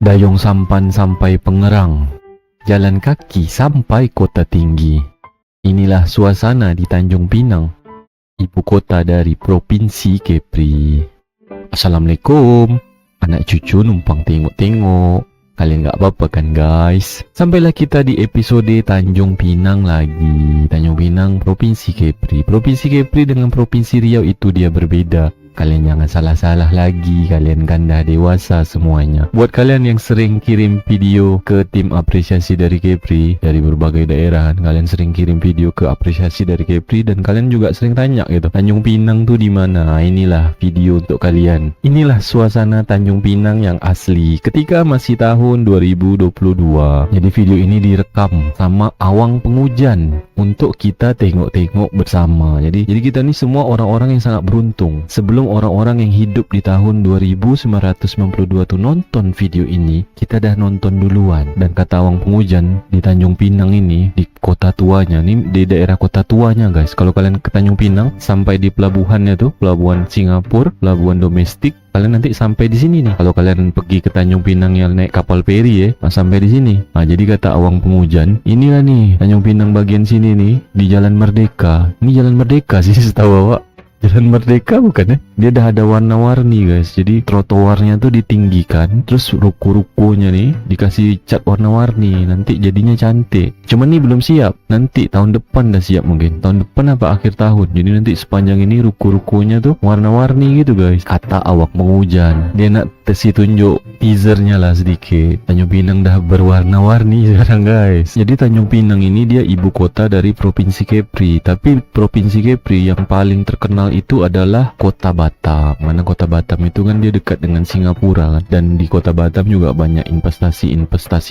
Dayung sampan sampai Pengerang, jalan kaki sampai kota tinggi. Inilah suasana di Tanjung Pinang, ibu kota dari Provinsi Kepri. Assalamualaikum, anak cucu numpang tengok-tengok. Kalian gak apa-apa kan guys? Sampailah kita di episode Tanjung Pinang lagi. Tanjung Pinang, Provinsi Kepri. Provinsi Kepri dengan Provinsi Riau itu dia berbeda. Kalian jangan salah-salah lagi, kalian kan dah dewasa semuanya. Buat kalian yang sering kirim video ke tim apresiasi dari Kepri, dari berbagai daerah, kalian sering kirim video ke apresiasi dari Kepri, dan kalian juga sering tanya gitu, Tanjung Pinang tuh di mana? Inilah video untuk kalian. Inilah suasana Tanjung Pinang yang asli ketika masih tahun 2022. Jadi video ini direkam sama awang penghujan untuk kita tengok-tengok bersama. Jadi kita nih semua orang-orang yang sangat beruntung. Sebelum orang-orang yang hidup di tahun 2992 tuh nonton video ini, kita dah nonton duluan. Dan kata awang penghujan, di Tanjung Pinang ini, di kota tuanya nih, di daerah kota tuanya guys, kalau kalian ke Tanjung Pinang sampai di pelabuhannya tuh, pelabuhan Singapura, pelabuhan domestik, kalian nanti sampai di sini nih. Kalau kalian pergi ke Tanjung Pinang yang naik kapal feri sampai di sini. Nah, jadi kata awang penghujan, inilah nih Tanjung Pinang bagian sini nih, di Jalan Merdeka. Ini Jalan Merdeka sih setahu awak. Jalan Merdeka bukan ya? Dia dah ada warna-warni guys. Jadi trotoarnya tuh ditinggikan, terus ruko-rukonya nih dikasih cat warna-warni. Nanti jadinya cantik. Cuman nih belum siap. Nanti tahun depan dah siap mungkin. Tahun depan apa akhir tahun. Jadi nanti sepanjang ini ruko-rukonya tuh warna-warni gitu guys. Kata awak penghujan. Dia nak kasih tunjuk teasernya lah sedikit. Tanjung Pinang dah berwarna-warni sekarang guys. Jadi Tanjung Pinang ini dia ibu kota dari Provinsi Kepri. Tapi Provinsi Kepri yang paling terkenal itu adalah Kota Batam. Mana Kota Batam itu kan dia dekat dengan Singapura kan. Dan di Kota Batam juga banyak investasi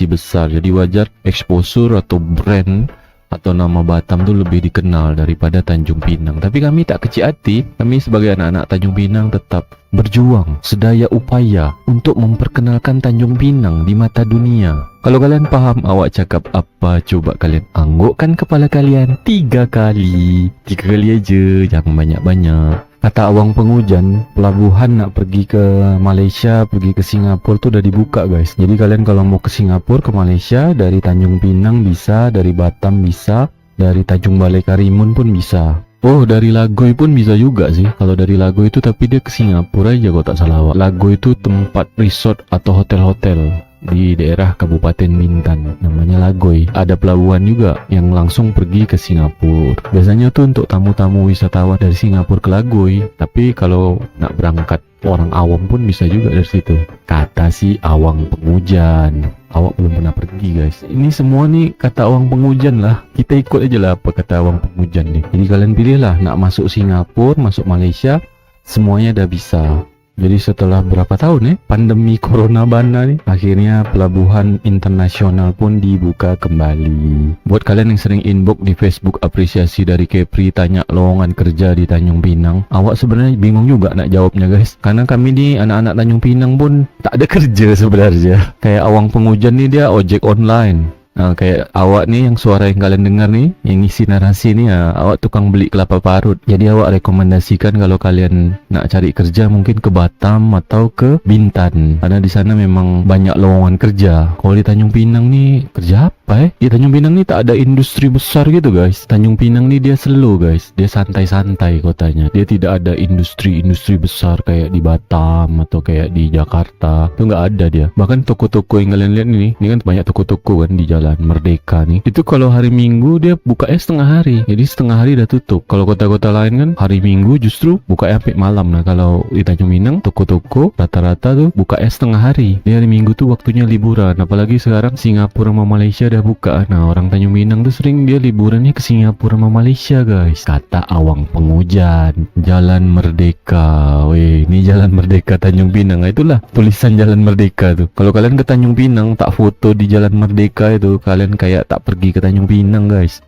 besar. Jadi wajar exposure atau brand atau nama Batam tuh lebih dikenal daripada Tanjung Pinang. Tapi kami tak kecil hati. Kami sebagai anak-anak Tanjung Pinang tetap berjuang sedaya upaya untuk memperkenalkan Tanjung Pinang di mata dunia. Kalau kalian paham awak cakap apa, coba kalian anggukkan kepala kalian 3 kali. 3 kali aja, jangan banyak-banyak. Kata awang penghujan, pelabuhan nak pergi ke Malaysia, pergi ke Singapura tuh udah dibuka guys. Jadi kalian kalau mau ke Singapura, ke Malaysia, dari Tanjung Pinang bisa, dari Batam bisa, dari Tanjung Balai Karimun pun bisa. Oh, dari Lagoy pun bisa juga sih. Kalau dari Lagoy itu, tapi dia ke Singapura aja kalau tak salah awak. Lagoy itu tempat resort atau hotel-hotel di daerah Kabupaten Bintan, namanya Lagoy. Ada pelabuhan juga yang langsung pergi ke Singapura. Biasanya tuh untuk tamu-tamu wisatawan dari Singapura ke Lagoy. Tapi kalau nak berangkat orang awam pun bisa juga dari situ. Kata si awang penghujan. Awak belum pernah pergi guys. Ini semua nih kata awang penghujan lah. Kita ikut aja lah apa kata awang penghujan nih. Jadi kalian pilihlah nak masuk Singapura, masuk Malaysia, semuanya dah bisa. Jadi setelah berapa tahun pandemi corona bana nih, akhirnya pelabuhan internasional pun dibuka kembali. Buat kalian yang sering inbox di Facebook apresiasi dari Kepri, tanya lowongan kerja di Tanjung Pinang, awak sebenarnya bingung juga nak jawabnya guys. Karena kami nih anak-anak Tanjung Pinang pun tak ada kerja sebenarnya. Kayak awang penghujan nih dia ojek online. Nah, kayak awak nih yang suara yang kalian dengar nih, yang isi narasi nih awak tukang beli kelapa parut. Jadi awak rekomendasikan kalau kalian nak cari kerja mungkin ke Batam atau ke Bintan, karena di sana memang banyak lowongan kerja. Kalau di Tanjung Pinang nih kerja apa Di Tanjung Pinang nih tak ada industri besar gitu guys. Tanjung Pinang nih dia slow guys, dia santai-santai kotanya. Dia tidak ada industri besar kayak di Batam atau kayak di Jakarta. Itu nggak ada dia. Bahkan toko-toko yang kalian lihat ini kan banyak toko-toko kan di Jalan Merdeka nih. Itu kalau hari Minggu dia bukanya setengah hari. Jadi setengah hari udah tutup. Kalau kota-kota lain kan hari Minggu justru bukanya sampai malam. Nah, kalau di Tanjung Pinang toko-toko rata-rata tuh bukanya setengah hari. Di hari Minggu tuh waktunya liburan. Apalagi sekarang Singapura sama Malaysia udah buka. Nah, orang Tanjung Pinang tuh sering dia liburannya ke Singapura sama Malaysia guys. Kata awang penghujan, Jalan Merdeka. Weh, ini Jalan Merdeka Tanjung Pinang. Nah, itulah tulisan Jalan Merdeka tuh. Kalau kalian ke Tanjung Pinang tak foto di Jalan Merdeka itu, kalian kayak tak pergi ke Tanjung Pinang guys.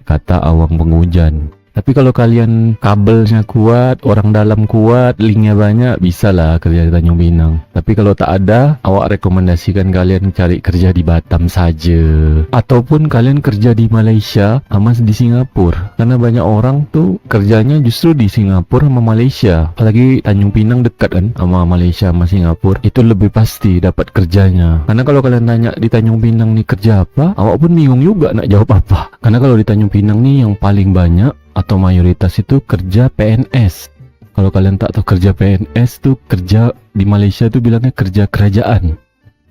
Kata awang penghujan. Tapi kalau kalian kabelnya kuat, orang dalam kuat, linknya banyak, bisa lah kerja di Tanjung Pinang. Tapi kalau tak ada, awak rekomendasikan kalian cari kerja di Batam saja. Ataupun kalian kerja di Malaysia sama di Singapura. Karena banyak orang tuh kerjanya justru di Singapura sama Malaysia. Apalagi Tanjung Pinang dekat kan sama Malaysia sama Singapura. Itu lebih pasti dapat kerjanya. Karena kalau kalian tanya di Tanjung Pinang nih kerja apa, awak pun bingung juga nak jawab apa. Karena kalau di Tanjung Pinang nih yang paling banyak atau mayoritas itu kerja PNS. Kalau kalian tak tahu kerja PNS tuh kerja di Malaysia tuh bilangnya kerja kerajaan,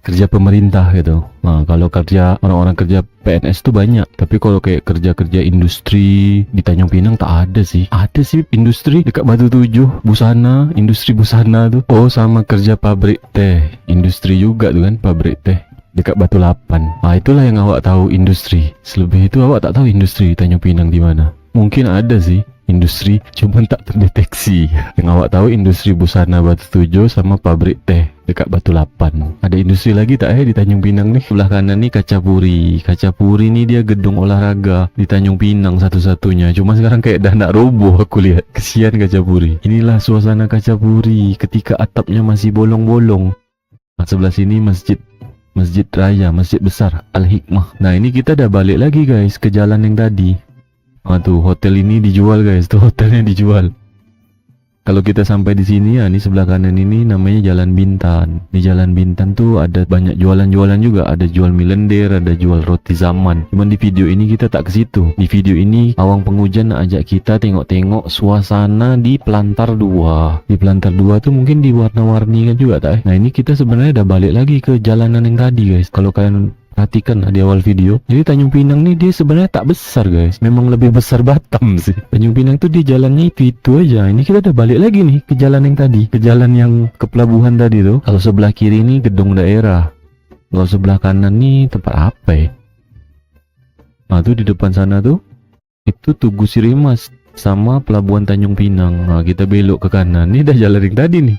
kerja pemerintah gitu. Nah, kalau kerja orang-orang kerja PNS tuh banyak. Tapi kalau kayak kerja-kerja industri di Tanjung Pinang tak ada sih. Ada sih industri dekat Batu Tujuh, busana, industri busana tuh. Oh, sama kerja pabrik teh, industri juga tuh kan, pabrik teh dekat Batu Lapan. Nah, itulah yang awak tahu industri. Selebih itu awak tak tahu industri di Tanjung Pinang di mana. Mungkin ada sih industri, cuman tak terdeteksi. Yang awak tahu industri busana Batu Tujuh sama pabrik teh dekat Batu Lapan. Ada industri lagi tak di Tanjung Pinang nih? Sebelah kanan nih Kaca Puri. Kaca Puri nih dia gedung olahraga di Tanjung Pinang satu-satunya. Cuma sekarang kayak dah nak roboh aku lihat. Kesian Kaca Puri. Inilah suasana Kaca Puri ketika atapnya masih bolong-bolong. Nah, sebelah sini Masjid Raya, Masjid Besar Al-Hikmah. Nah, ini kita dah balik lagi guys ke jalan yang tadi. Tuh hotel ini dijual guys, tuh hotelnya dijual. Kalau kita sampai di sini ya, ini sebelah kanan ini namanya Jalan Bintan. Di Jalan Bintan tuh ada banyak jualan-jualan juga, ada jual mie lender, ada jual roti zaman. Cuman di video ini kita tak ke situ. Di video ini Awang Penghujan nak ajak kita tengok-tengok suasana di Pelantar 2. Di Pelantar 2 tuh mungkin diwarna-warni kan juga tak? Nah, ini kita sebenarnya udah balik lagi ke jalanan yang tadi guys. Kalau kalian perhatikan di awal video. Jadi Tanjung Pinang nih dia sebenarnya tak besar guys. Memang lebih besar Batam sih. Tanjung Pinang tuh dia jalannya itu aja. Ini kita udah balik lagi nih ke jalan yang tadi. Ke jalan yang ke pelabuhan tadi tuh. Kalau sebelah kiri ini gedung daerah. Kalau sebelah kanan nih tempat apa ya? Nah tuh di depan sana tuh. Itu Tugu Sirimas. Sama pelabuhan Tanjung Pinang. Nah kita belok ke kanan. Ini udah jalan yang tadi nih.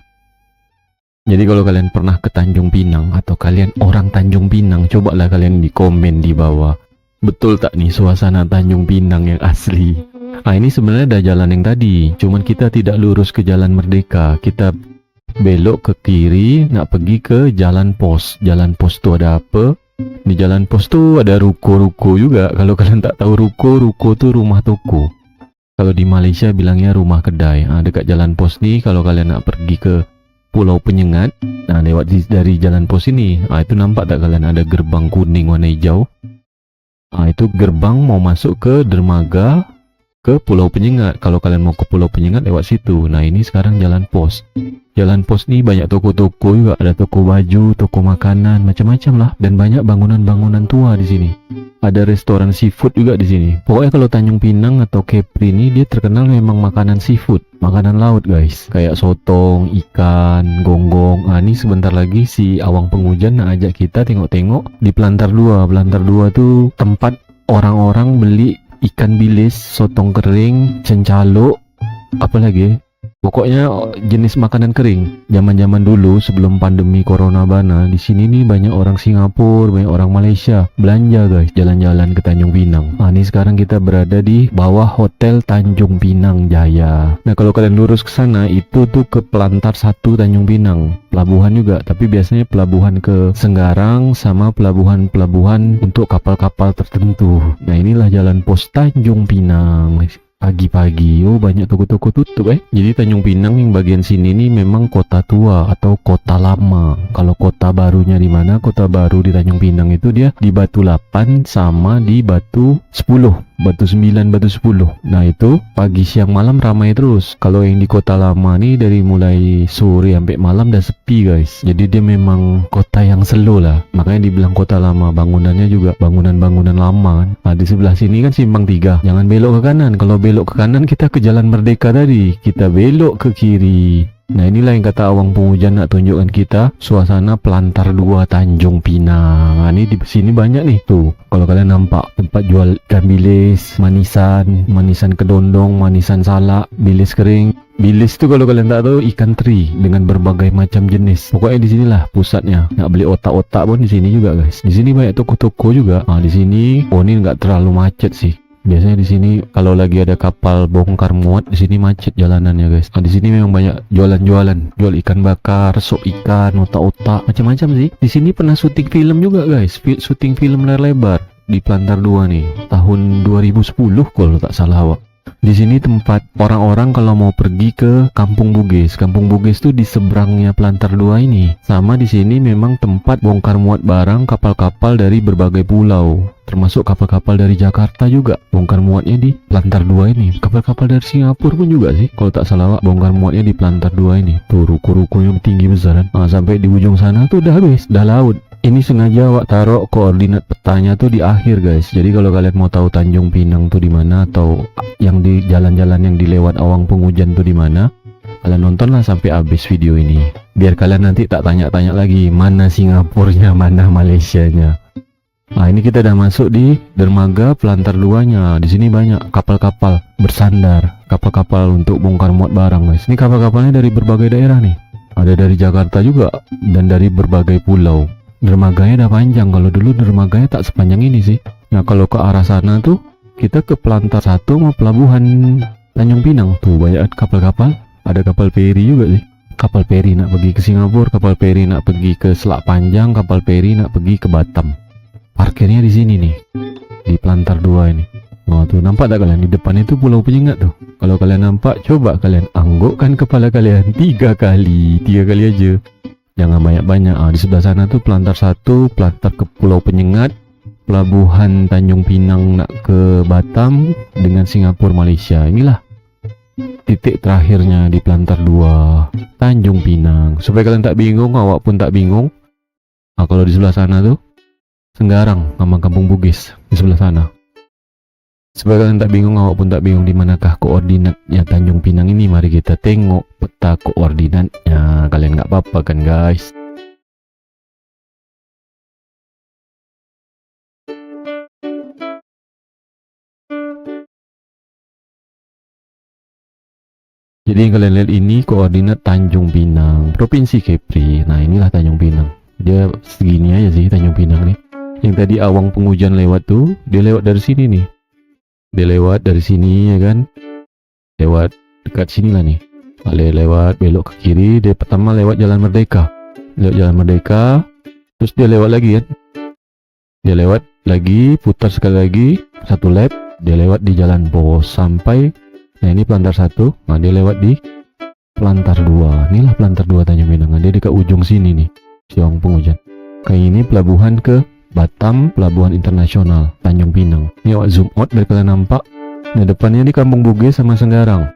Jadi kalau kalian pernah ke Tanjung Pinang atau kalian orang Tanjung Pinang, cobalah kalian di komen di bawah. Betul tak nih suasana Tanjung Pinang yang asli? Nah ini sebenarnya ada jalan yang tadi, cuman kita tidak lurus ke Jalan Merdeka. Kita belok ke kiri, nak pergi ke Jalan Pos. Jalan Pos tuh ada apa? Di Jalan Pos tuh ada ruko-ruko juga. Kalau kalian tak tahu ruko tuh rumah toko. Kalau di Malaysia bilangnya rumah kedai. Nah, dekat Jalan Pos nih kalau kalian nak pergi ke Pulau Penyengat, nah lewat dari Jalan Pos ini, itu nampak tak kalian ada gerbang kuning warna hijau? Itu gerbang mau masuk ke dermaga ke Pulau Penyengat. Kalau kalian mau ke Pulau Penyengat lewat situ. Nah ini sekarang Jalan Pos. Jalan Pos nih banyak toko-toko juga, ada toko baju, toko makanan, macam-macam lah, dan banyak bangunan-bangunan tua di sini. Ada restoran seafood juga di sini. Pokoknya kalau Tanjung Pinang atau Kepri ini dia terkenal memang makanan seafood, makanan laut guys. Kayak sotong, ikan, gonggong. Nah ini sebentar lagi si Awang Penghujan nak ajak kita tengok-tengok di Pelantar 2. Pelantar 2 tuh tempat orang-orang beli ikan bilis, sotong kering, cencalo, apa lagi? Pokoknya jenis makanan kering. Zaman-zaman dulu sebelum pandemi corona bana, di sini nih banyak orang Singapura, banyak orang Malaysia belanja guys, jalan-jalan ke Tanjung Pinang. Nah, ini sekarang kita berada di bawah Hotel Tanjung Pinang Jaya. Nah, kalau kalian lurus ke sana itu tuh ke Pelantar 1 Tanjung Pinang. Pelabuhan juga, tapi biasanya pelabuhan ke Senggarang sama pelabuhan-pelabuhan untuk kapal-kapal tertentu. Nah, inilah Jalan Pos Tanjung Pinang. Pagi-pagi, banyak toko-toko tutup Jadi Tanjung Pinang yang bagian sini nih memang kota tua atau kota lama. Kalau kota barunya di mana? Kota baru di Tanjung Pinang itu dia di Batu 8 sama di Batu 10. Batu 9, Batu 10. Nah itu pagi siang malam ramai terus. Kalau yang di kota lama nih dari mulai sore sampai malam dah sepi guys. Jadi dia memang kota yang slow lah. Makanya dibilang kota lama. Bangunannya juga bangunan-bangunan lama kan. Nah di sebelah sini kan simpang 3. Jangan belok ke kanan. Kalau belok ke kanan kita ke Jalan Merdeka tadi. Kita belok ke kiri. Nah inilah yang kata Awang Penghujan nak tunjukkan kita suasana Pelantar 2 Tanjung Pinang. Nah ini di sini banyak nih tuh. Kalau kalian nampak tempat jual ikan bilis, manisan kedondong, manisan salak, bilis kering. Bilis tuh kalau kalian tak tahu ikan teri dengan berbagai macam jenis. Pokoknya di sinilah pusatnya. Nak beli otak-otak pun di sini juga guys. Di sini banyak toko-toko juga. Nah di sini ini nggak terlalu macet sih. Biasanya di sini kalau lagi ada kapal bongkar muat, di sini macet jalanannya guys. Nah, di sini memang banyak jualan-jualan, jual ikan bakar, sop ikan, otak-otak, macam-macam sih. Di sini pernah syuting film juga guys, syuting film layar lebar di Plantar 2 nih, tahun 2010 kalau tak salah awak. Di sini tempat orang-orang kalau mau pergi ke Kampung Bugis. Kampung Bugis tuh di seberangnya Plantar 2 ini. Sama di sini memang tempat bongkar muat barang kapal-kapal dari berbagai pulau. Termasuk kapal-kapal dari Jakarta juga. Bongkar muatnya di Plantar 2 ini. Kapal-kapal dari Singapura pun juga sih. Kalau tak salah bongkar muatnya di Plantar 2 ini. Tuh ruko-rukonya tinggi besaran. Nah, sampai di ujung sana tuh udah habis, udah laut. Ini sengaja awak taruh koordinat petanya tuh di akhir guys. Jadi kalau kalian mau tahu Tanjung Pinang tuh di mana atau yang di jalan-jalan yang dilewat Awang Pengujan tuh di mana, kalian nontonlah sampai habis video ini. Biar kalian nanti tak tanya-tanya lagi mana Singapurnya, mana Malaysianya. Nah, ini kita udah masuk di dermaga Plantar 2-nya. Di sini banyak kapal-kapal bersandar, kapal-kapal untuk bongkar muat barang guys. Ini kapal-kapalnya dari berbagai daerah nih. Ada dari Jakarta juga dan dari berbagai pulau. Dermaganya udah panjang, kalau dulu dermaganya tak sepanjang ini sih. Nah, kalau ke arah sana tuh kita ke Plantar 1 mau pelabuhan Tanjung Pinang. Tuh banyak kapal-kapal, ada kapal feri juga sih. Kapal feri nak pergi ke Singapura, kapal feri nak pergi ke Selat Panjang, kapal feri nak pergi ke Batam. Parkirnya di sini nih, di Plantar 2 ini. Oh tuh, nampak tak kalian di depan itu Pulau Penyengat tuh. Kalau kalian nampak, coba kalian anggukkan kepala kalian 3 kali aja. Jangan banyak-banyak. Di sebelah sana tuh Plantar 1, Plantar ke Pulau Penyengat, pelabuhan Tanjung Pinang nak ke Batam dengan Singapura Malaysia. Inilah titik terakhirnya di Plantar 2 Tanjung Pinang. Supaya kalian tak bingung, awak pun tak bingung. Nah, kalau di sebelah sana tuh Senggarang sama Kampung Bugis di sebelah sana. Supaya kalian tak bingung, awak pun tak bingung di manakah koordinatnya Tanjung Pinang ini, mari kita tengok peta koordinatnya. Kalian nggak apa-apa kan guys? Jadi yang kalian lihat ini koordinat Tanjung Pinang, Provinsi Kepri. Nah, inilah Tanjung Pinang. Dia segini aja sih Tanjung Pinang nih. Yang tadi Awang Pengujan lewat tuh, dia lewat dari sini nih. Dia lewat dari sini ya kan, lewat dekat sini lah nih. Lewat belok ke kiri, dia pertama lewat Jalan Merdeka, terus dia lewat lagi kan, dia lewat lagi, putar sekali lagi, satu lap, dia lewat di Jalan Pos sampai, nah ini Plantar 1, nah dia lewat di Plantar 2, inilah Plantar 2 Tanjung Pinang. Dia dekat ujung sini nih, Siang Pengujan. Kayak ini pelabuhan ke Batam, pelabuhan internasional Tanjung Pinang. Ini awak zoom out biar kalian nampak. Nah, depannya di Kampung Bugis sama Senggarang.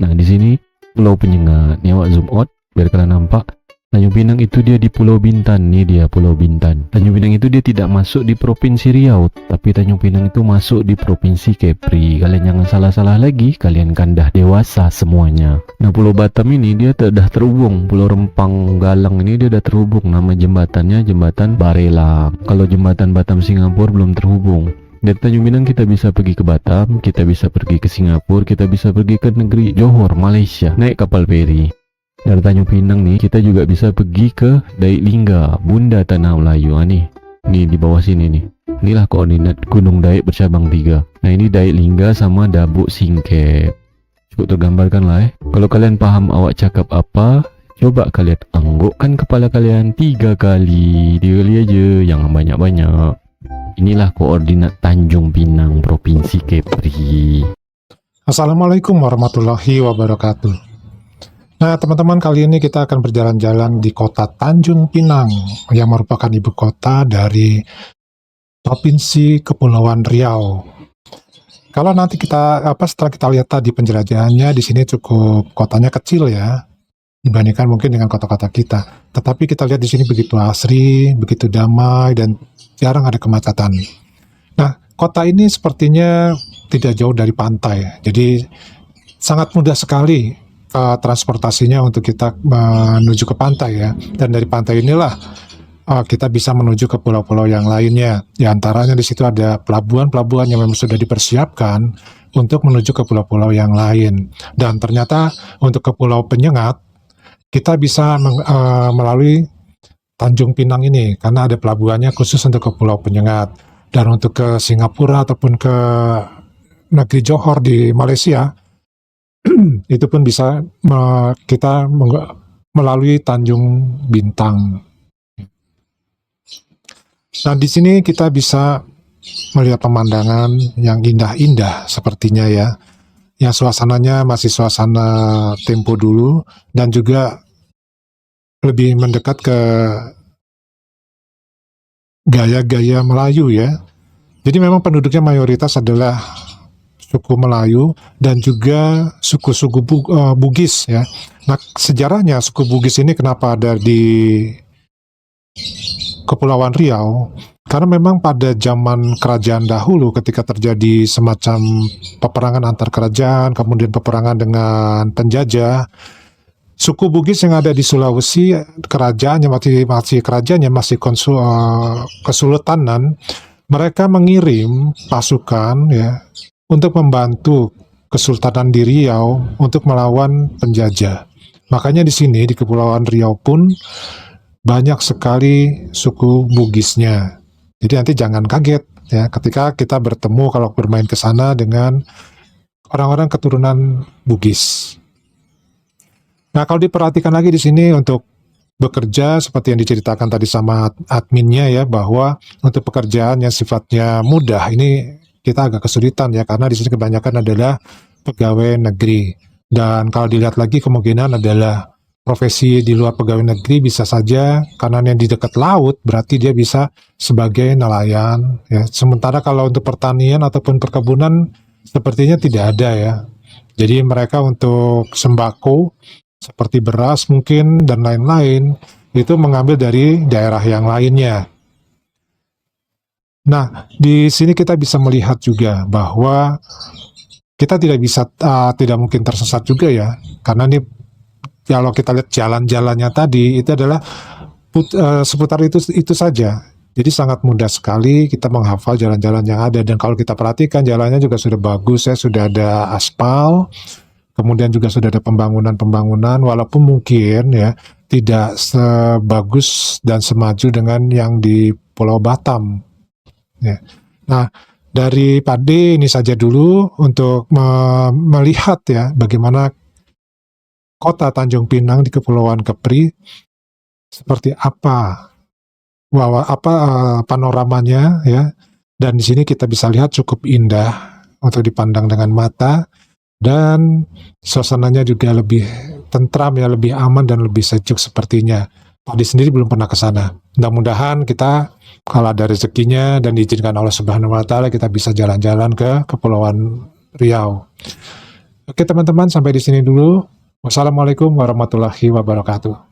Nah, di sini Pulau Penyengat. Ini awak zoom out biar kalian nampak. Tanjung Pinang itu dia di Pulau Bintan. Nih dia Pulau Bintan. Tanjung Pinang itu dia tidak masuk di Provinsi Riau, tapi Tanjung Pinang itu masuk di Provinsi Kepri. Kalian jangan salah-salah lagi, kalian kan dah dewasa semuanya. Nah, Pulau Batam ini dia dah terhubung. Pulau Rempang Galang ini dia dah terhubung. Nama jembatannya Jembatan Barelang. Kalau jembatan Batam Singapura belum terhubung. Dari Tanjung Pinang kita bisa pergi ke Batam, kita bisa pergi ke Singapura, kita bisa pergi ke negeri Johor, Malaysia, naik kapal feri. Dari Tanjung Pinang nih kita juga bisa pergi ke Daik Lingga, Bunda Tanah Melayu. Nih di bawah sini nih. Inilah koordinat Gunung Daik bercabang 3. Nah, ini Daik Lingga sama Dabuk Singkep. Cukup tergambarkan lah Kalau kalian paham awak cakap apa, coba kalian anggukkan kepala kalian 3 kali aja, jangan banyak-banyak. Inilah koordinat Tanjung Pinang, Provinsi Kepri. Assalamualaikum warahmatullahi wabarakatuh. Nah, teman-teman, kali ini kita akan berjalan-jalan di kota Tanjung Pinang yang merupakan ibu kota dari Provinsi Kepulauan Riau. Kalau nanti setelah kita lihat tadi penjelajahannya, di sini cukup kotanya kecil ya, dibandingkan mungkin dengan kota-kota kita. Tetapi kita lihat di sini begitu asri, begitu damai, dan jarang ada kemacetan. Nah, kota ini sepertinya tidak jauh dari pantai, jadi sangat mudah sekali transportasinya untuk kita menuju ke pantai ya. Dan dari pantai inilah kita bisa menuju ke pulau-pulau yang lainnya. Di antaranya di situ ada pelabuhan-pelabuhan yang memang sudah dipersiapkan untuk menuju ke pulau-pulau yang lain. Dan ternyata untuk ke Pulau Penyengat kita bisa melalui Tanjung Pinang ini karena ada pelabuhannya khusus untuk ke Pulau Penyengat. Dan untuk ke Singapura ataupun ke negeri Johor di Malaysia, itu pun bisa kita melalui Tanjung Bintang. Nah, di sini kita bisa melihat pemandangan yang indah-indah sepertinya ya. Yang suasananya masih suasana tempo dulu dan juga lebih mendekat ke gaya-gaya Melayu ya. Jadi memang penduduknya mayoritas adalah suku Melayu dan juga suku-suku Bugis ya. Nah, sejarahnya suku Bugis ini kenapa ada di Kepulauan Riau? Karena memang pada zaman kerajaan dahulu ketika terjadi semacam peperangan antar kerajaan, kemudian peperangan dengan penjajah, suku Bugis yang ada di Sulawesi, kerajaannya masih kerajaannya masih kesultanan, mereka mengirim pasukan ya untuk membantu Kesultanan di Riau untuk melawan penjajah. Makanya di sini di Kepulauan Riau pun banyak sekali suku Bugisnya. Jadi nanti jangan kaget ya ketika kita bertemu kalau bermain ke sana dengan orang-orang keturunan Bugis. Nah, kalau diperhatikan lagi di sini untuk bekerja seperti yang diceritakan tadi sama adminnya ya, bahwa untuk pekerjaan yang sifatnya mudah ini kita agak kesulitan ya, karena di sini kebanyakan adalah pegawai negeri. Dan kalau dilihat lagi kemungkinan adalah profesi di luar pegawai negeri bisa saja karena yang di dekat laut berarti dia bisa sebagai nelayan ya. Sementara kalau untuk pertanian ataupun perkebunan sepertinya tidak ada ya. Jadi mereka untuk sembako seperti beras mungkin dan lain-lain itu mengambil dari daerah yang lainnya. Nah, di sini kita bisa melihat juga bahwa kita tidak mungkin tersesat juga ya, karena ini kalau kita lihat jalan-jalannya tadi itu adalah seputar itu saja. Jadi sangat mudah sekali kita menghafal jalan-jalan yang ada, dan kalau kita perhatikan jalannya juga sudah bagus ya, sudah ada aspal, kemudian juga sudah ada pembangunan-pembangunan, walaupun mungkin ya tidak sebagus dan semaju dengan yang di Pulau Batam. Ya. Nah, dari Pade ini saja dulu untuk melihat ya bagaimana kota Tanjung Pinang di Kepulauan Kepri, seperti apa panoramanya ya. Dan di sini kita bisa lihat cukup indah untuk dipandang dengan mata, dan suasananya juga lebih tentram ya, lebih aman dan lebih sejuk sepertinya. Pade sendiri belum pernah ke sana. Mudah-mudahan kita kalau ada rezekinya dan diizinkan oleh Subhanahu wa Ta'ala, kita bisa jalan-jalan ke Kepulauan Riau. Oke teman-teman, sampai di sini dulu. Wassalamualaikum warahmatullahi wabarakatuh.